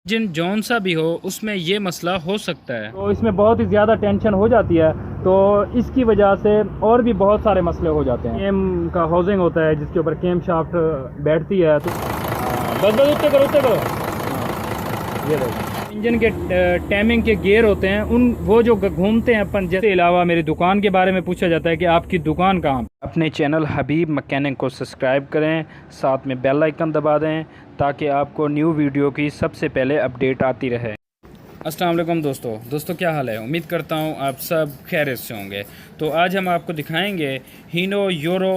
जिन जौन सा भी हो उसमें ये मसला हो सकता है। तो इसमें बहुत ही ज़्यादा टेंशन हो जाती है, तो इसकी वजह से और भी बहुत सारे मसले हो जाते हैं। केम का हाउसिंग होता है जिसके ऊपर केम शाफ्ट बैठती है, तो बस बस उत्ते करो ये देखो इंजन के टाइमिंग के गियर होते हैं, उन वो जो घूमते हैं अपन। जैसे अलावा मेरी दुकान के बारे में पूछा जाता है कि आपकी दुकान कहाँ। अपने चैनल हबीब मैकेनिक को सब्सक्राइब करें, साथ में बेल आइकन दबा दें ताकि आपको न्यू वीडियो की सबसे पहले अपडेट आती रहे। अस्सलाम वालेकुम दोस्तों क्या हाल है। उम्मीद करता हूँ आप सब खैरियत से होंगे। तो आज हम आपको दिखाएंगे हीनो यूरो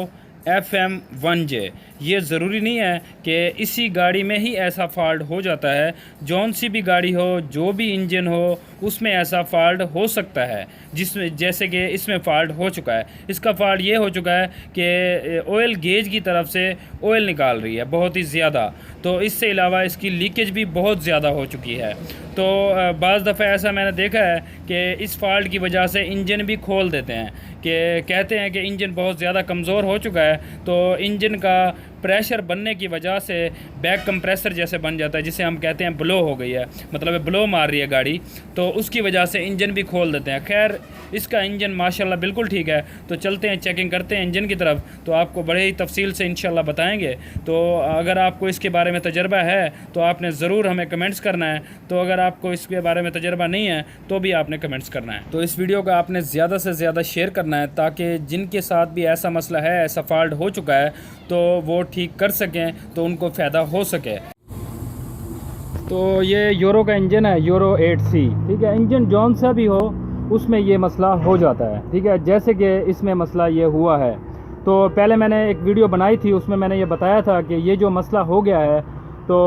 FM1J। ये ज़रूरी नहीं है कि इसी गाड़ी में ही ऐसा फॉल्ट हो जाता है। जौन सी भी गाड़ी हो, जो भी इंजन हो, उसमें ऐसा फॉल्ट हो सकता है, जिसमें जैसे कि इसमें फ़ॉल्ट हो चुका है। इसका फॉल्ट ये हो चुका है कि ऑयल गेज की तरफ से ऑयल निकाल रही है बहुत ही ज़्यादा। तो इससे अलावा इसकी लीकेज भी बहुत ज़्यादा हो चुकी है। तो बाज़ दफ़ा ऐसा मैंने देखा है कि इस फॉल्ट की वजह से इंजन भी खोल देते हैं, कि कहते हैं कि इंजन बहुत ज़्यादा कमज़ोर हो चुका है, तो इंजन का प्रेशर बनने की वजह से बैक कंप्रेसर जैसे बन जाता है, जिसे हम कहते हैं ब्लो हो गई है, मतलब ब्लो मार रही है गाड़ी, तो उसकी वजह से इंजन भी खोल देते हैं। खैर इसका इंजन माशाल्लाह बिल्कुल ठीक है। तो चलते हैं, चेकिंग करते हैं इंजन की तरफ, तो आपको बड़े ही तफसील से इंशाल्लाह बताएंगे। तो अगर आपको इसके बारे में तजर्बा है तो आपने ज़रूर हमें कमेंट्स करना है, तो अगर आपको इसके बारे में तजर्बा नहीं है तो भी आपने कमेंट्स करना है। तो इस वीडियो का आपने ज़्यादा से ज़्यादा शेयर करना है, ताकि जिनके साथ भी ऐसा मसला है, ऐसा फॉल्ट हो चुका है, तो वो ठीक कर सकें, तो उनको फ़ायदा हो सके। तो ये यूरो का इंजन है, यूरो 8C। ठीक है, इंजन जौन सा भी हो उसमें ये मसला हो जाता है। ठीक है, जैसे कि इसमें मसला ये हुआ है, तो पहले मैंने एक वीडियो बनाई थी, उसमें मैंने ये बताया था कि ये जो मसला हो गया है तो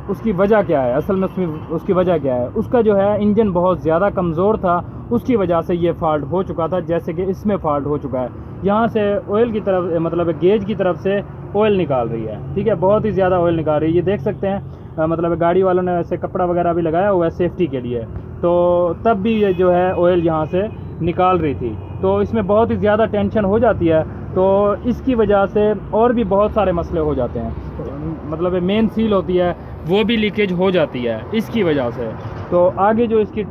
उसकी वजह क्या है। असल में उसकी वजह क्या है, उसका जो है इंजन बहुत ज़्यादा कमज़ोर था, उसकी वजह से ये फॉल्ट हो चुका था। जैसे कि इसमें फॉल्ट हो चुका है, यहाँ से ऑयल की तरफ, मतलब गेज की तरफ से ऑयल निकाल रही है। ठीक है, बहुत ही ज़्यादा ऑयल निकाल रही है, ये देख सकते हैं। मतलब गाड़ी वालों ने ऐसे कपड़ा वगैरह भी लगाया हुआ है सेफ्टी के लिए, तो तब भी ये जो है ऑयल यहाँ से निकाल रही थी। तो इसमें बहुत ही ज़्यादा टेंशन हो जाती है, तो इसकी वजह से और भी बहुत सारे मसले हो जाते हैं। तो मतलब मेन सील होती है वो भी लीकेज हो जाती है इसकी वजह से। तो आगे जो इसकी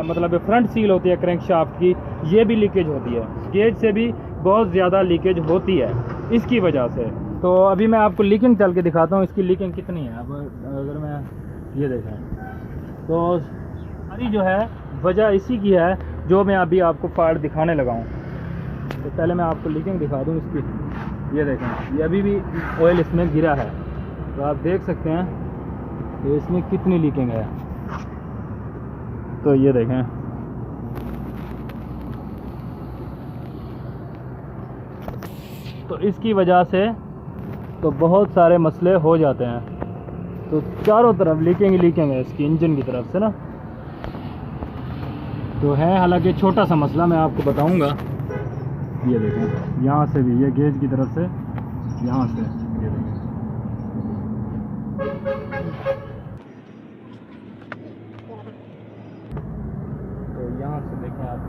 मतलब फ्रंट सील होती है क्रैंक शाफ्ट की, ये भी लीकेज होती है, गेज से भी बहुत ज़्यादा लीकेज होती है इसकी वजह से। तो अभी मैं आपको लीकिंग चल के दिखाता हूँ इसकी लीकिंग कितनी है। अब अगर मैं ये देखें तो सारी जो है वजह इसी की है, जो मैं अभी आपको फॉल्ट दिखाने लगा हूँ। तो पहले मैं आपको लीकिंग दिखा दूँ इसकी। ये देखें, ये अभी भी ऑयल इसमें गिरा है, तो आप देख सकते हैं कि इसमें कितनी लीकिंग है। तो ये देखें, तो इसकी वजह से तो बहुत सारे मसले हो जाते हैं। तो चारों तरफ लीकिंग है इसकी इंजन की तरफ से ना। तो है हालांकि छोटा सा मसला, मैं आपको बताऊंगा। ये देखें, यहाँ से भी, ये गेज की तरफ से, यहाँ से ये देखें, तो यहाँ से देखें आप,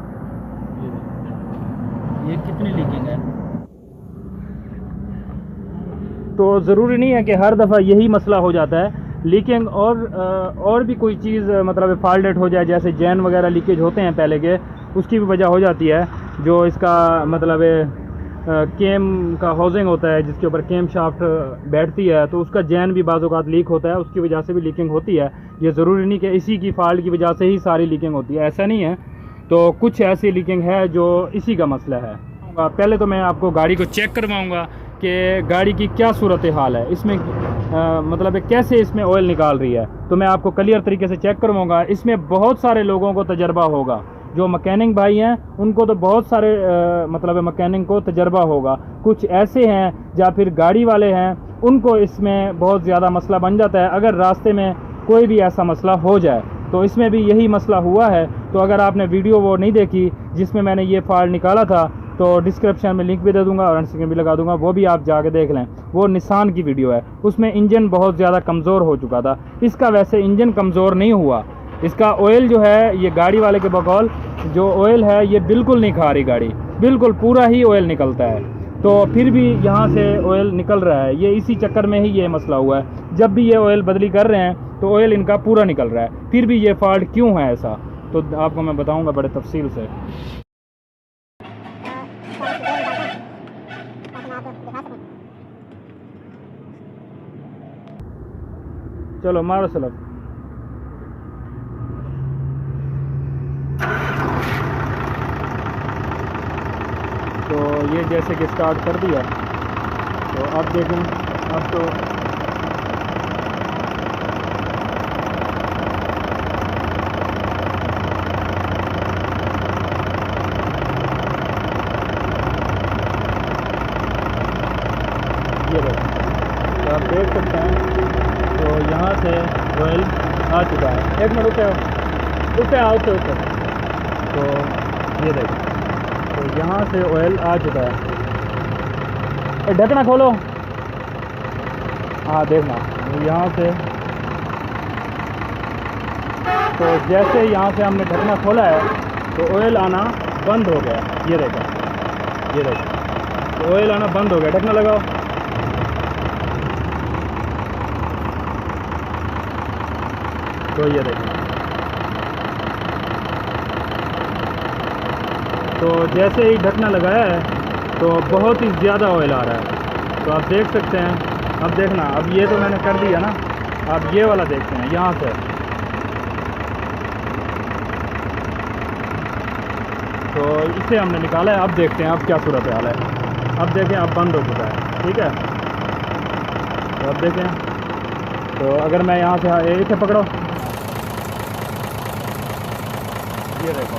ये देखें ये कितनी लीकिंग है। तो ज़रूरी नहीं है कि हर दफ़ा यही मसला हो जाता है लीकिंग, और भी कोई चीज़ मतलब फॉल्ट हो जाए, जैसे जैन वगैरह लीकेज होते हैं पहले के, उसकी भी वजह हो जाती है। जो इसका मतलब केम का हाउसिंग होता है जिसके ऊपर केम शाफ्ट बैठती है, तो उसका जैन भी बाज़ औक़ात लीक होता है, उसकी वजह से भी लीकिंग होती है। ये ज़रूरी नहीं कि इसी की फॉल्ट की वजह से ही सारी लीकिंग होती है, ऐसा नहीं है। तो कुछ ऐसी लीकिंग है जो इसी का मसला है। पहले तो मैं आपको गाड़ी को चेक करवाऊँगा कि गाड़ी की क्या सूरत हाल है, इसमें मतलब कैसे इसमें ऑयल निकाल रही है। तो मैं आपको क्लियर तरीके से चेक करवाऊँगा। इसमें बहुत सारे लोगों को तजर्बा होगा, जो मैकेनिक भाई हैं उनको तो बहुत सारे मतलब मैकेनिक को तजर्बा होगा। कुछ ऐसे हैं या फिर गाड़ी वाले हैं, उनको इसमें बहुत ज़्यादा मसला बन जाता है अगर रास्ते में कोई भी ऐसा मसला हो जाए। तो इसमें भी यही मसला हुआ है। तो अगर आपने वीडियो वो नहीं देखी जिसमें मैंने ये फॉल्ट निकाला था, तो डिस्क्रिप्शन में लिंक भी दे दूंगा और एंड स्क्रीन भी लगा दूंगा, वो भी आप जाके देख लें। वो निसान की वीडियो है, उसमें इंजन बहुत ज़्यादा कमज़ोर हो चुका था। इसका वैसे इंजन कमज़ोर नहीं हुआ, इसका ऑयल जो है, ये गाड़ी वाले के बकौल जो ऑयल है ये बिल्कुल नहीं खा रही गाड़ी, बिल्कुल पूरा ही ऑयल निकलता है। तो फिर भी यहाँ से ऑयल निकल रहा है। ये इसी चक्कर में ही ये मसला हुआ है। जब भी ये ऑयल बदली कर रहे हैं तो ऑयल इनका पूरा निकल रहा है, फिर भी ये फॉल्ट क्यों है ऐसा, तो आपको मैं बताऊँगा बड़े तफसील से। चलो मारो सलफ। तो ये जैसे कि स्टार्ट कर दिया, तो अब देखें, अब तो ये देखो, तो आप देख सकते हैं। तो यहाँ से ऑयल आ चुका है। एक मिनट रुके आओ तो ऊपर। तो ये देखो, तो यहाँ से ऑयल आ चुका है। ढकना खोलो। हाँ देखना, यहाँ से, तो जैसे यहाँ से हमने ढकना खोला है तो ऑयल आना बंद हो गया। ये देखो, ये देखो, तो ऑयल आना बंद हो गया। ढकना लगाओ। तो ये देखो, तो जैसे ही ढकना लगाया है तो बहुत ही ज़्यादा ऑयल आ रहा है। तो आप देख सकते हैं। अब देखना, अब ये तो मैंने कर दिया ना, अब ये वाला देखते हैं यहाँ से। तो इसे हमने निकाला है। अब देखते हैं अब क्या सूरत हाल है। अब देखें, अब बंद हो चुका है। ठीक है, तो अब देखें। तो अगर मैं यहाँ से इसे पकड़ो, ये देखो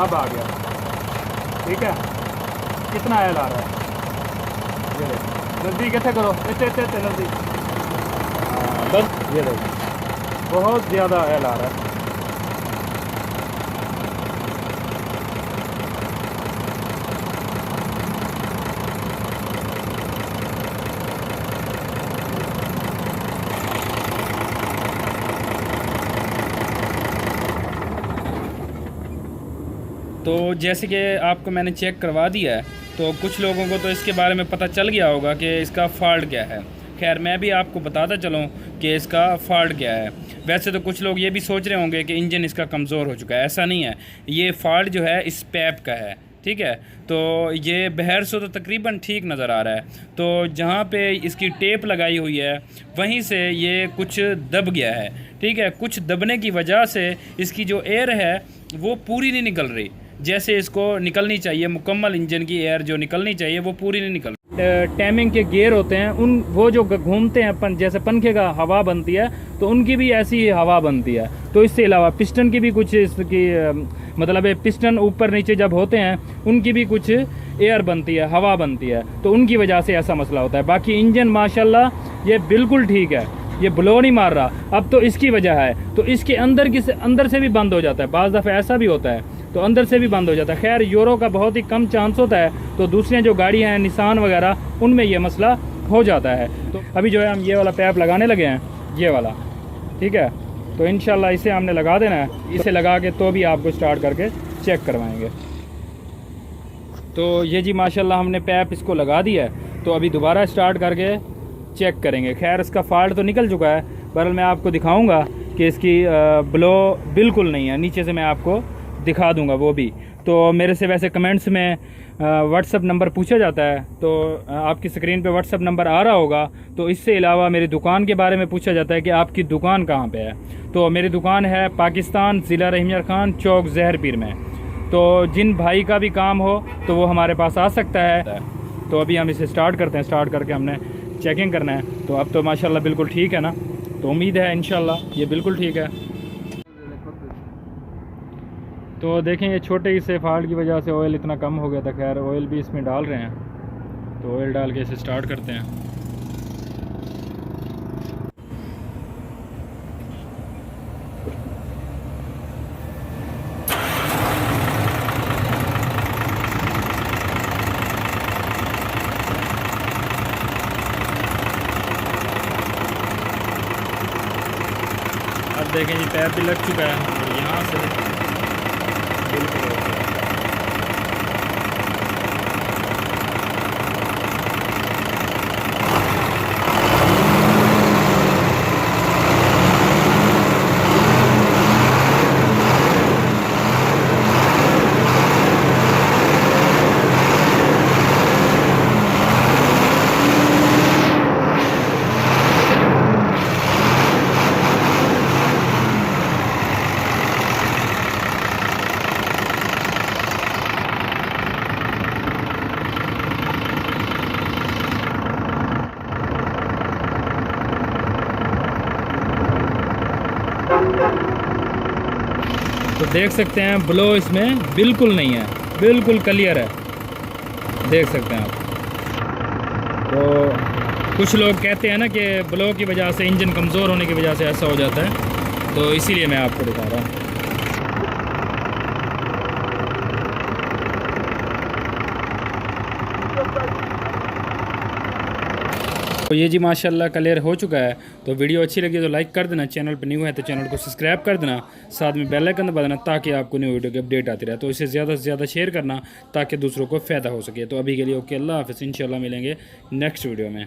अब आ गया। ठीक है, कितना ऑयल आ रहा है। ये देखो, नज़दीक ऐसे करो, ऐसे नज़दीक, बस। ये देखो, बहुत ज़्यादा ऑयल आ रहा है। तो जैसे कि आपको मैंने चेक करवा दिया है, तो कुछ लोगों को तो इसके बारे में पता चल गया होगा कि इसका फॉल्ट क्या है। खैर, मैं भी आपको बताता चलूँ कि इसका फॉल्ट क्या है। वैसे तो कुछ लोग ये भी सोच रहे होंगे कि इंजन इसका कमज़ोर हो चुका है। ऐसा नहीं है, ये फॉल्ट जो है इस पैप का है। ठीक है, तो ये बहर से तो तकरीबन ठीक नज़र आ रहा है। तो जहाँ पे इसकी टेप लगाई हुई है वहीं से ये कुछ दब गया है। ठीक है, कुछ दबने की वजह से इसकी जो एयर है वो पूरी नहीं निकल रही जैसे इसको निकलनी चाहिए। मुकम्मल इंजन की एयर जो निकलनी चाहिए वो पूरी नहीं निकल। टाइमिंग के गियर होते हैं, उन वो जो घूमते हैं जैसे पंखे का हवा बनती है, तो उनकी भी ऐसी हवा बनती है। तो इससे अलावा पिस्टन की भी कुछ इसकी मतलब है, पिस्टन ऊपर नीचे जब होते हैं उनकी भी कुछ एयर बनती है, हवा बनती है, तो उनकी वजह से ऐसा मसला होता है। बाकी इंजन माशाल्लाह ये बिल्कुल ठीक है, ये ब्लो नहीं मार रहा। अब तो इसकी वजह है, तो इसके अंदर से भी बंद हो जाता है। बाज़ दफ़ा ऐसा भी होता है, तो अंदर से भी बंद हो जाता है। खैर, यूरो का बहुत ही कम चांस होता है, तो दूसरी जो गाड़ी हैं निसान वगैरह, उनमें ये मसला हो जाता है। तो अभी जो है हम ये वाला पैप लगाने लगे हैं, ये वाला। ठीक है, तो इंशाल्लाह इसे हमने लगा देना है। इसे लगा के तो भी आपको स्टार्ट करके चेक करवाएंगे। तो ये जी माशाल्लाह हमने पैप इसको लगा दिया है। तो अभी दोबारा स्टार्ट करके चेक करेंगे। खैर, इसका फॉल्ट तो निकल चुका है। बहरहाल मैं आपको दिखाऊंगा कि इसकी ब्लो बिल्कुल नहीं है। नीचे से मैं आपको दिखा दूंगा वो भी। तो मेरे से वैसे कमेंट्स में व्हाट्सअप नंबर पूछा जाता है, तो आपकी स्क्रीन पे व्हाट्सअप नंबर आ रहा होगा। तो इससे अलावा मेरी दुकान के बारे में पूछा जाता है कि आपकी दुकान कहाँ पे है। तो मेरी दुकान है पाकिस्तान, ज़िला रहीम यार खान चौक, जहर पीर में। तो जिन भाई का भी काम हो तो वो हमारे पास आ सकता है। तो अभी हम इसे स्टार्ट करते हैं। स्टार्ट करके हमने चेकिंग करना है। तो अब तो माशाल्लाह बिल्कुल ठीक है ना, तो उम्मीद है इंशाल्लाह ये बिल्कुल ठीक है। तो देखें, ये छोटे से फॉल्ट की वजह से ऑयल इतना कम हो गया था। खैर, ऑयल भी इसमें डाल रहे हैं, तो ऑयल डाल के इसे स्टार्ट करते हैं। अब देखें, ये पैर भी लग चुका है और यहाँ से बिल्कुल तो देख सकते हैं ब्लो इसमें बिल्कुल नहीं है, बिल्कुल क्लियर है, देख सकते हैं आप। तो कुछ लोग कहते हैं ना कि ब्लो की वजह से, इंजन कमज़ोर होने की वजह से ऐसा हो जाता है, तो इसीलिए मैं आपको दिखा रहा हूँ। तो ये जी माशाल्लाह क्लियर हो चुका है। तो वीडियो अच्छी लगी तो लाइक कर देना, चैनल पर न्यू है तो चैनल को सब्सक्राइब कर देना, साथ में बेल आइकन दबा देना ताकि आपको न्यू वीडियो की अपडेट आती रहे। तो इसे ज़्यादा से ज़्यादा शेयर करना ताकि दूसरों को फ़ायदा हो सके। तो अभी के लिए ओके, अल्लाह हाफ़िज़, इंशाल्लाह मिलेंगे नेक्स्ट वीडियो में।